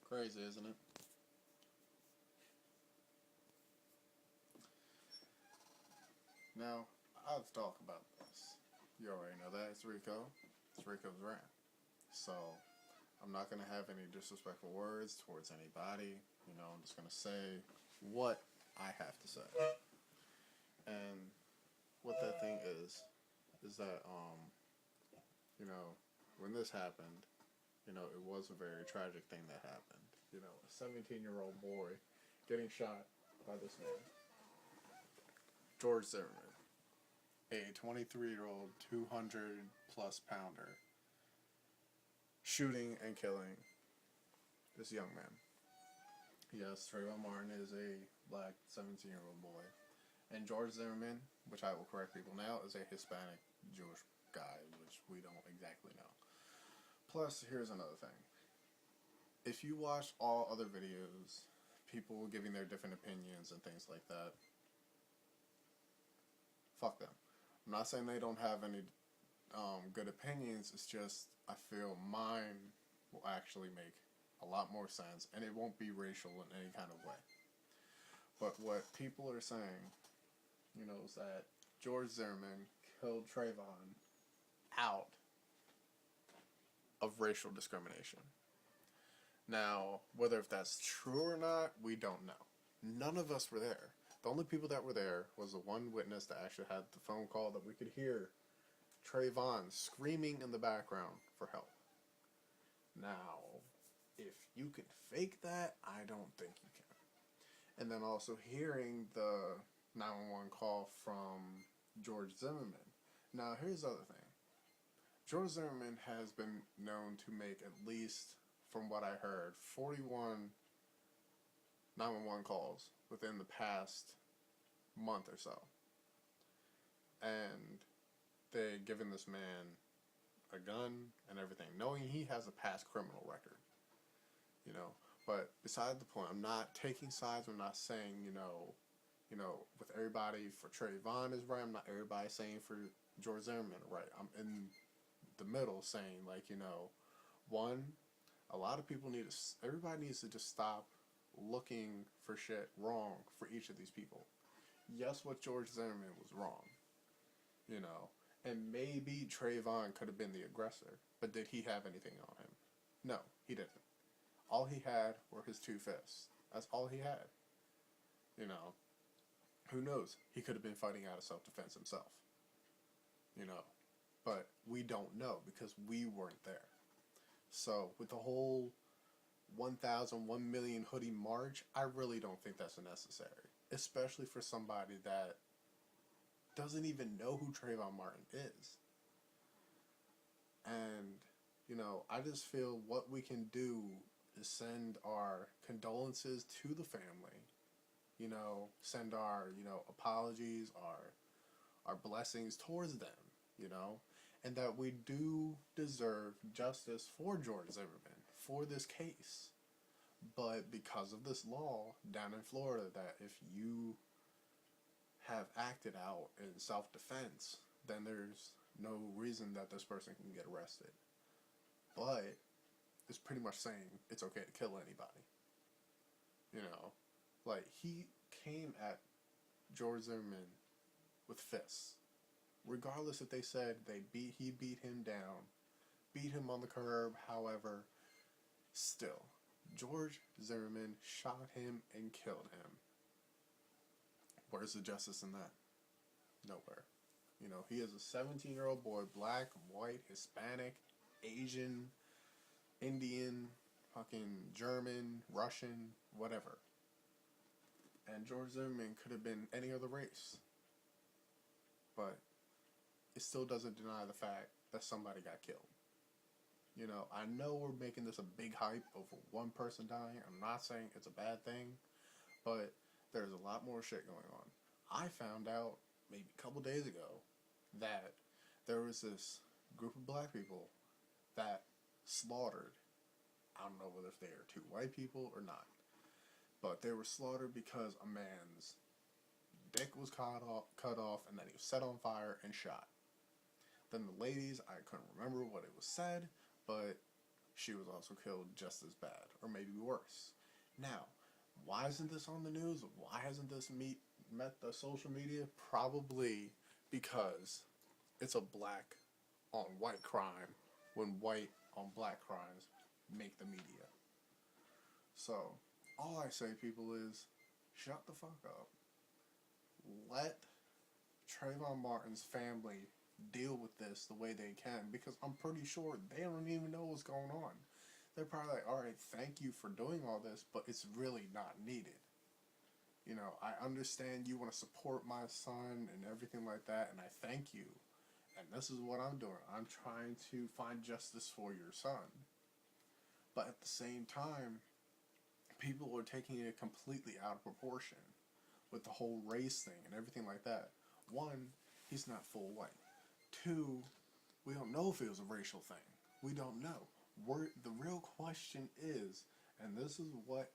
Crazy, isn't it? Now, I'll talk about this. You already know that. It's Reeko. It's ReeKO's Rant. So, I'm not going to have any disrespectful words towards anybody. I'm just going to say what I have to say. And what that thing is that, when this happened, it was a very tragic thing that happened. A 17-year-old boy getting shot by this man, George Zimmerman, a 23-year-old, 200-plus pounder, shooting and killing this young man. Yes, Trayvon Martin is a black 17-year-old boy. And George Zimmerman, which I will correct people now, is a Hispanic Jewish guy, which we don't exactly know. Plus, here's another thing. If you watch all other videos, people giving their different opinions and things like that, fuck them. I'm not saying they don't have any good opinions, it's just I feel mine will actually make a lot more sense, and it won't be racial in any kind of way. But what people are saying, is that George Zimmerman killed Trayvon out of racial discrimination. Now, whether if that's true or not, we don't know. None of us were there. The only people that were there was the one witness that actually had the phone call that we could hear Trayvon screaming in the background for help. Now, if you can fake that, I don't think you can. And then also hearing the 911 call from George Zimmerman. Now, here's the other thing. George Zimmerman has been known to make, at least from what I heard, 41 911 calls within the past month or so. And they've given this man a gun and everything, knowing he has a past criminal record. But beside the point, I'm not taking sides. I'm not saying, with everybody for Trayvon is right. I'm not everybody saying for George Zimmerman right. I'm in the middle saying, one, a lot of people everybody needs to just stop looking for shit wrong for each of these people. Yes, what George Zimmerman was wrong, and maybe Trayvon could have been the aggressor, but did he have anything on him? No, he didn't. All he had were his two fists. That's all he had. Who knows? He could have been fighting out of self-defense himself. But we don't know because we weren't there. So with the whole 1 million hoodie march, I really don't think that's necessary. Especially for somebody that doesn't even know who Trayvon Martin is. And, I just feel what we can do is send our condolences to the family. Send our, apologies, our blessings towards them, and that we do deserve justice for George Zimmerman, for this case. But because of this law down in Florida that if you have acted out in self-defense, then there's no reason that this person can get arrested. But it's pretty much saying it's okay to kill anybody. He came at George Zimmerman with fists. Regardless if they said he beat him down, beat him on the curb, however, still, George Zimmerman shot him and killed him. Where's the justice in that? Nowhere. He is a 17-year-old boy, black, white, Hispanic, Asian, Indian, fucking German, Russian, whatever. And George Zimmerman could have been any other race. But it still doesn't deny the fact that somebody got killed. I know we're making this a big hype over one person dying. I'm not saying it's a bad thing, but there's a lot more shit going on. I found out maybe a couple days ago that there was this group of black people that slaughtered, I don't know whether they are two white people or not, but they were slaughtered because a man's dick was cut off and then he was set on fire and shot. Then the ladies, I couldn't remember what it was said, but she was also killed just as bad, or maybe worse. Now, why isn't this on the news? Why hasn't this met the social media? Probably because it's a black on white crime when white on black crimes make the media. So, all I say, people, is shut the fuck up. Let Trayvon Martin's family deal with this the way they can, because I'm pretty sure they don't even know what's going on. They're probably like, alright, thank you for doing all this, but it's really not needed. You know, I understand you want to support my son and everything like that, and I thank you. And this is what I'm doing. I'm trying to find justice for your son. But at the same time, people are taking it completely out of proportion with the whole race thing and everything like that. One, he's not full white. Two, we don't know if it was a racial thing. We don't know. The real question is, and this is what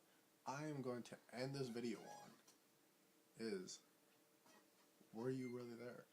I am going to end this video on, is, were you really there?